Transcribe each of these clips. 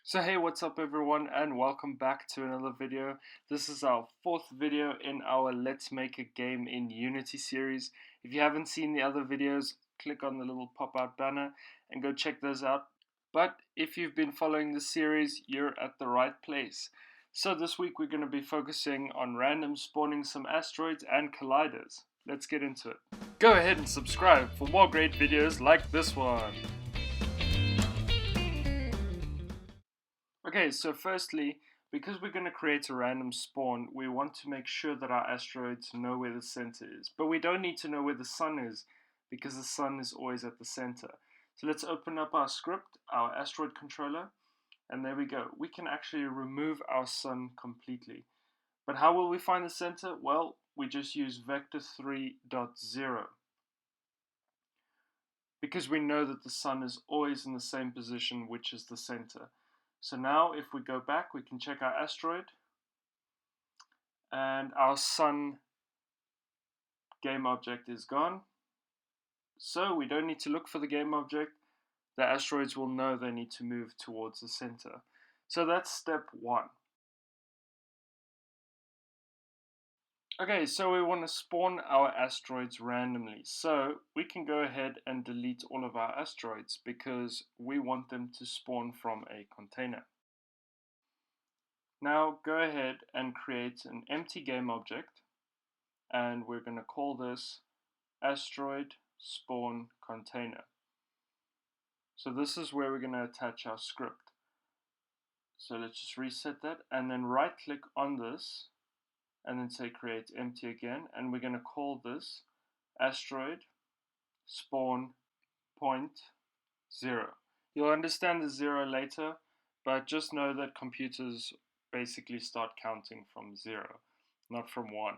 So hey, what's up everyone, and welcome back to another video. This is our fourth video in our Let's Make a Game in Unity series. If you haven't seen the other videos, click on the little pop-out banner and go check those out. But if you've been following this series, you're at the right place. So this week we're going to be focusing on random spawning some asteroids and colliders. Let's get into it. Go ahead and subscribe for more great videos like this one. Okay, so firstly, because we're going to create a random spawn, we want to make sure that our asteroids know where the center is. But we don't need to know where the sun is, because the sun is always at the center. So let's open up our script, our asteroid controller, and there we go. We can actually remove our sun completely. But how will we find the center? Well, we just use vector3.0. Because we know that the sun is always in the same position, which is the center. So now if we go back, we can check our asteroid, and our sun game object is gone. So we don't need to look for the game object. The asteroids will know they need to move towards the center. So that's step one. Okay, so we want to spawn our asteroids randomly. So we can go ahead and delete all of our asteroids because we want them to spawn from a container. Now go ahead and create an empty game object, and we're going to call this asteroid spawn container. So this is where we're going to attach our script. So let's just reset that and then right click on this and then say create empty again, and we're going to call this asteroid spawn point 0. You'll understand the 0 later, but just know that computers basically start counting from 0, not from 1.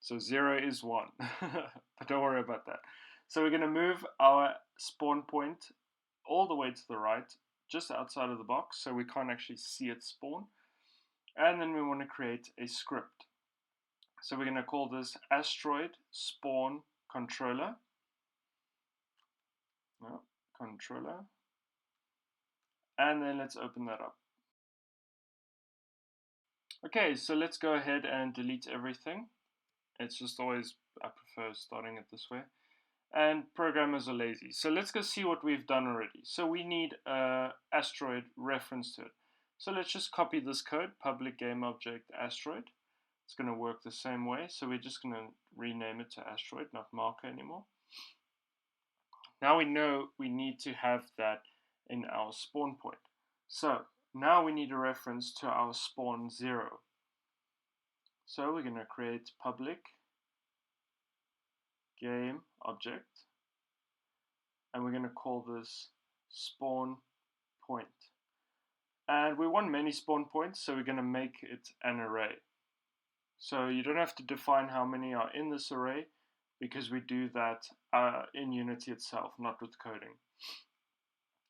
So 0 is 1, but don't worry about that. So we're going to move our spawn point all the way to the right, just outside of the box, so we can't actually see it spawn. And then we want to create a script. So we're going to call this asteroid spawn controller. Controller. And then let's open that up. Okay, so let's go ahead and delete everything. It's just always, I prefer starting it this way. And programmers are lazy. So let's go see what we've done already. So we need an asteroid reference to it. So let's just copy this code, public game object asteroid. It's going to work the same way. So we're just going to rename it to asteroid, not marker anymore. Now we know we need to have that in our spawn point. So now we need a reference to our spawn 0. So we're going to create public game object, and we're going to call this spawn point. And we want many spawn points, so we're going to make it an array. So you don't have to define how many are in this array, because we do that in Unity itself, not with coding.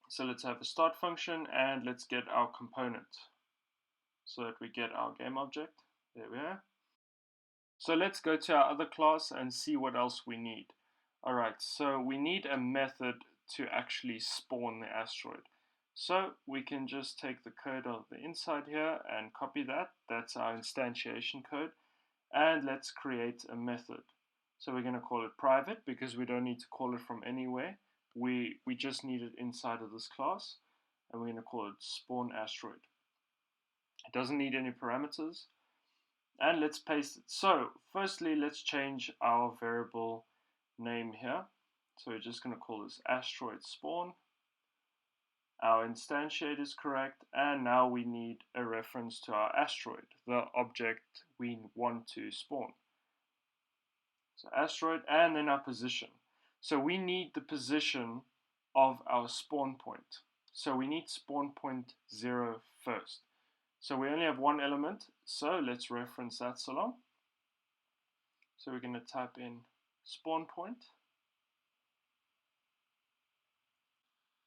So let's have a start function, and let's get our component so that we get our game object. There we are. So let's go to our other class and see what else we need. Alright, so we need a method to actually spawn the asteroid. So we can just take the code of the inside here and copy that. That's our instantiation code. And let's create a method. So we're going to call it private because we don't need to call it from anywhere. We just need it inside of this class. And we're going to call it spawn asteroid. It doesn't need any parameters. And let's paste it. So firstly, let's change our variable name here. So we're just going to call this asteroid spawn. Our instantiate is correct, and now we need a reference to our asteroid, the object we want to spawn. So asteroid, and then our position. So we need the position of our spawn point. So we need spawn point 0 first. So we only have one element, so let's reference that so long. So we're going to type in spawn point,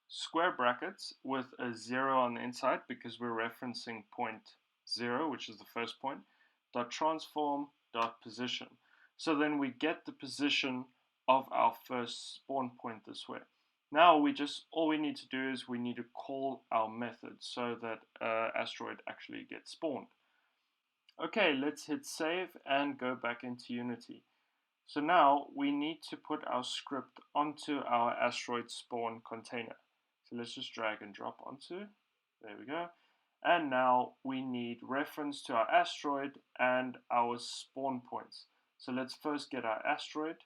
square brackets with a 0 on the inside because we're referencing point 0, which is the first point, dot transform dot position. So then we get the position of our first spawn point this way. Now all we need to do is we need to call our method so that asteroid actually gets spawned. Okay, let's hit save and go back into Unity. So now we need to put our script onto our asteroid spawn container. So let's just drag and drop onto. There we go. And now we need reference to our asteroid and our spawn points. So let's first get our asteroid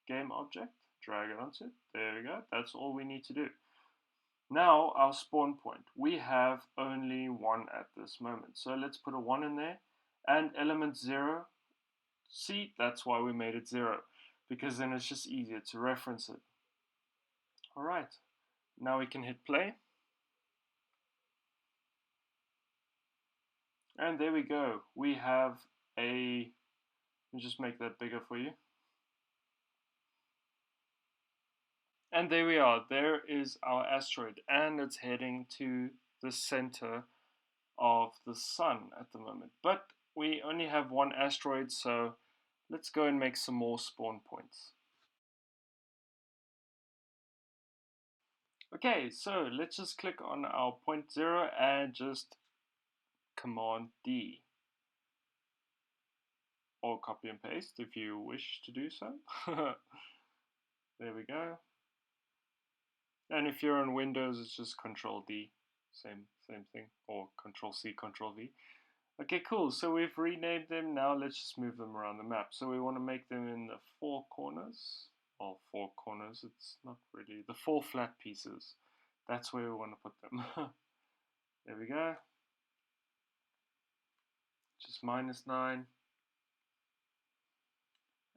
game object, drag it onto it. There we go. That's all we need to do. Now our spawn point. We have only one at this moment. So let's put a 1 in there. And element 0. See, that's why we made it 0. Because then it's just easier to reference it. Alright. Now we can hit play. And there we go. We have a... Let me just make that bigger for you. And there we are. There is our asteroid. And it's heading to the center of the sun at the moment. But we only have one asteroid, so let's go and make some more spawn points. Okay, so let's just click on our point 0 and just Command D. Or copy and paste if you wish to do so. There we go. And if you're on Windows, it's just Control D. Same thing. Or Control C, Control V. Okay, cool. So we've renamed them. Now let's just move them around the map. So we want to make them in the 4 corners. Well, 4 corners. It's not really the 4 flat pieces. That's where we want to put them. There we go. Just -9.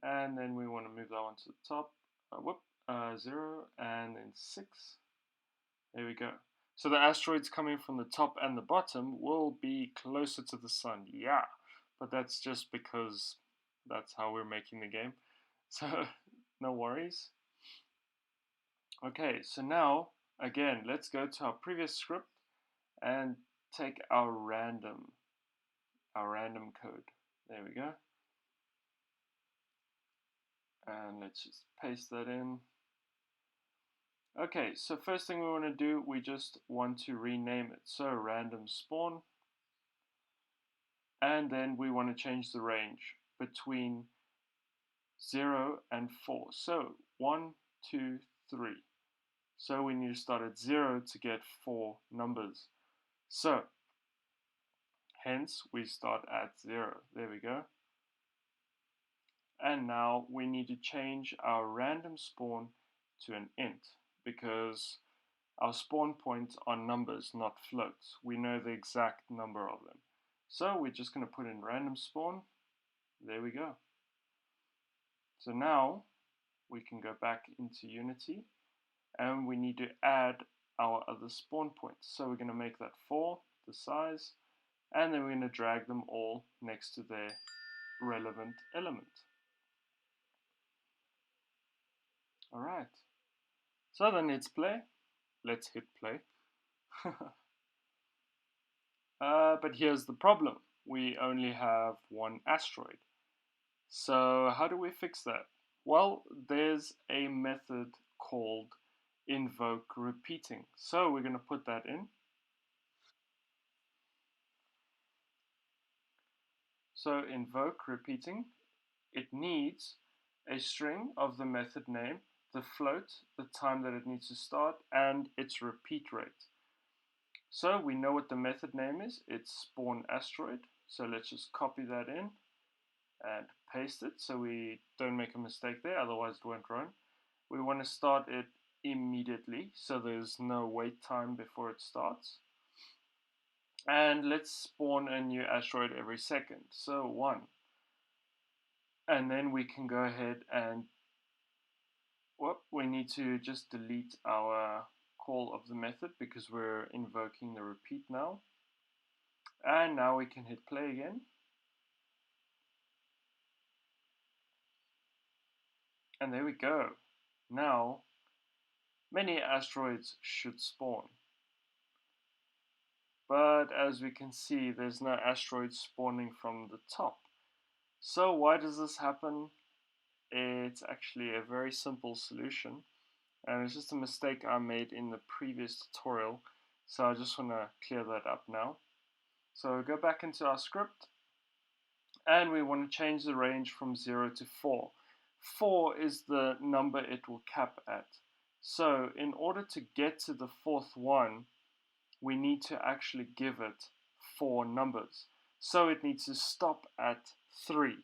And then we want to move that one to the top. 0 and then 6. There we go. So the asteroids coming from the top and the bottom will be closer to the sun. Yeah, but that's just because that's how we're making the game. So no worries. Okay, so now again, let's go to our previous script and take our random code. There we go. And let's just paste that in. Okay, so first thing we want to do, we just want to rename it. So random spawn. And then we want to change the range between 0 and 4. So 1, 2, 3. So we need to start at 0 to get 4 numbers. So hence we start at 0. There we go. And now we need to change our random spawn to an int, because our spawn points are numbers, not floats. We know the exact number of them. So we're just going to put in random spawn. There we go. So now we can go back into Unity and we need to add our other spawn points. So we're going to make that 4, the size, and then we're going to drag them all next to their relevant element. Alright. So then let's play. Let's hit play. But here's the problem. We only have one asteroid. So how do we fix that? Well, there's a method called invoke repeating. So we're going to put that in. So invoke repeating, it needs a string of the method name, the float, the time that it needs to start, and its repeat rate. So we know what the method name is. It's spawn asteroid. So let's just copy that in and paste it so we don't make a mistake there, otherwise it won't run. We want to start it immediately, so there's no wait time before it starts. And let's spawn a new asteroid every second, so 1. And then we can go ahead and we need to just delete our call of the method because we're invoking the repeat now. And now we can hit play again. And there we go. Now, many asteroids should spawn. But as we can see, there's no asteroids spawning from the top. So why does this happen? it's actually a very simple solution, and it's just a mistake I made in the previous tutorial, so I just want to clear that up now. So go back into our script, and we want to change the range from 0 to 4. 4 is the number it will cap at. So in order to get to the fourth one, we need to actually give it 4 numbers. So it needs to stop at 3.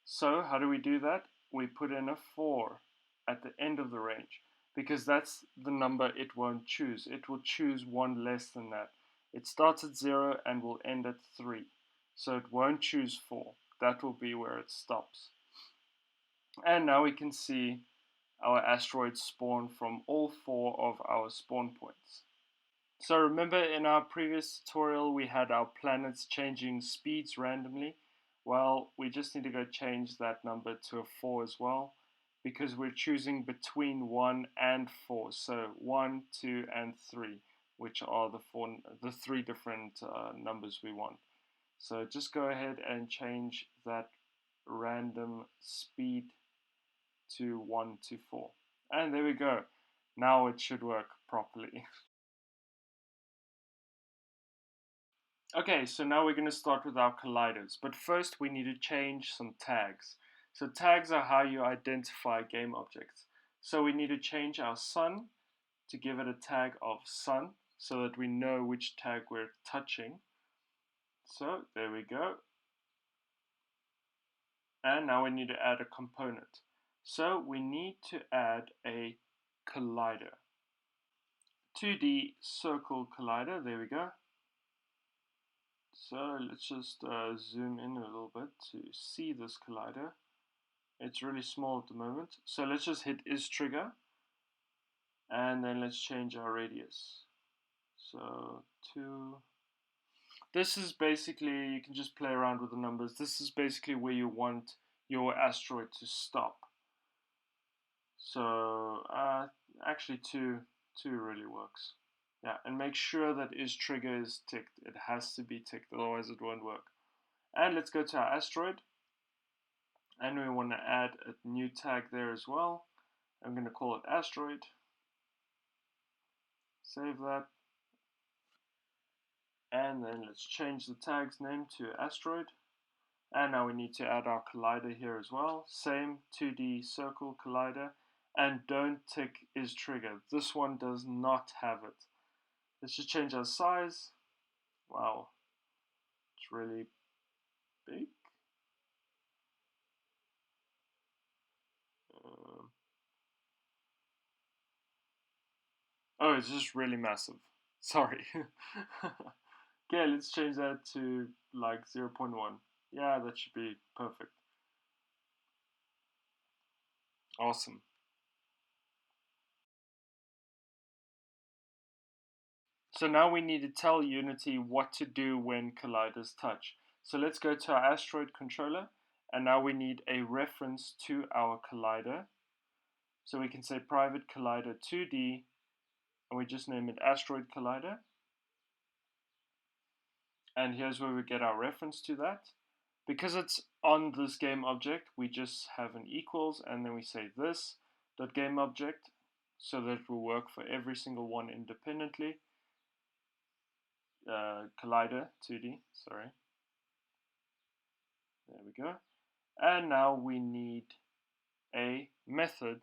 So how do we do that? We put in a 4 at the end of the range, because that's the number it won't choose. It will choose one less than that. It starts at 0 and will end at 3. So it won't choose 4. That will be where it stops. And now we can see our asteroids spawn from all 4 of our spawn points. So remember, in our previous tutorial we had our planets changing speeds randomly. Well, we just need to go change that number to a 4 as well, because we're choosing between 1 and 4. So 1, 2, and 3, which are the 3 different numbers we want. So just go ahead and change that random speed to 1 to 4. And there we go. Now it should work properly. Okay, so now we're going to start with our colliders. But first we need to change some tags. So tags are how you identify game objects. So we need to change our sun to give it a tag of sun, so that we know which tag we're touching. So there we go. And now we need to add a component. So we need to add a collider. 2D circle collider, there we go. So let's just zoom in a little bit to see this collider. It's really small at the moment. So let's just hit is trigger, and then let's change our radius. So 2. This is basically, you can just play around with the numbers. This is basically where you want your asteroid to stop. So actually 2 really works. Yeah, and make sure that is trigger is ticked. It has to be ticked, otherwise it won't work. And let's go to our asteroid, and we want to add a new tag there as well. I'm going to call it asteroid. Save that. And then let's change the tag's name to asteroid. And now we need to add our collider here as well. Same 2D circle collider. And don't tick is trigger. This one does not have it. Let's just change our size. Wow, it's really big. Oh, it's just really massive. Sorry. Okay, let's change that to like 0.1. Yeah, that should be perfect. Awesome. So now we need to tell Unity what to do when colliders touch. So let's go to our asteroid controller, and now we need a reference to our collider. So we can say private collider 2D, and we just name it asteroid collider. And here's where we get our reference to that. Because it's on this game object, we just have an equals, and then we say this dot game object, so that it will work for every single one independently. Collider 2D, sorry. There we go. And now we need a method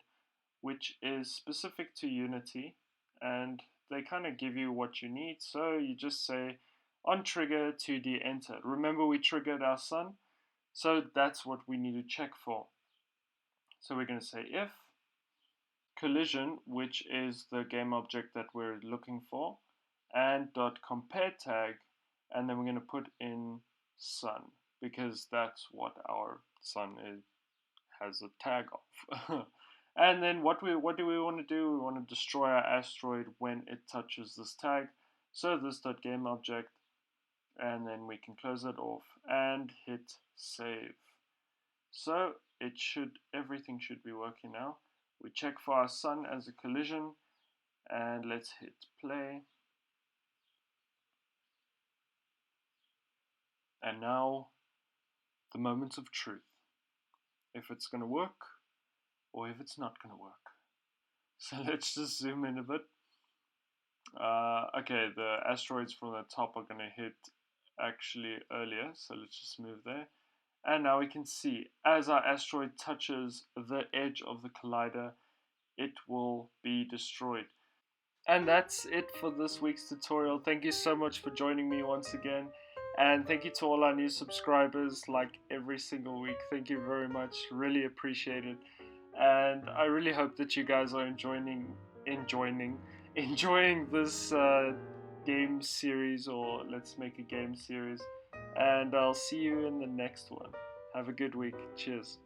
which is specific to Unity, and they kind of give you what you need. So you just say on trigger 2D enter. Remember, we triggered our sun, so that's what we need to check for. So we're going to say if collision, which is the game object that we're looking for, and dot compare tag, and then we're going to put in sun, because that's what our sun has a tag of. And then what do we want to do? We want to destroy our asteroid when it touches this tag. So this dot game object, and then we can close it off and hit save. So everything should be working now. We check for our sun as a collision, and let's hit play. And now, the moment of truth. if it's going to work or if it's not going to work. So let's just zoom in a bit. Okay, the asteroids from the top are going to hit actually earlier, so let's just move there. And now we can see as our asteroid touches the edge of the collider, it will be destroyed. And that's it for this week's tutorial. Thank you so much for joining me once again. And thank you to all our new subscribers, like every single week. Thank you very much. Really appreciate it. And I really hope that you guys are enjoying this game series, or let's make a game series. And I'll see you in the next one. Have a good week. Cheers.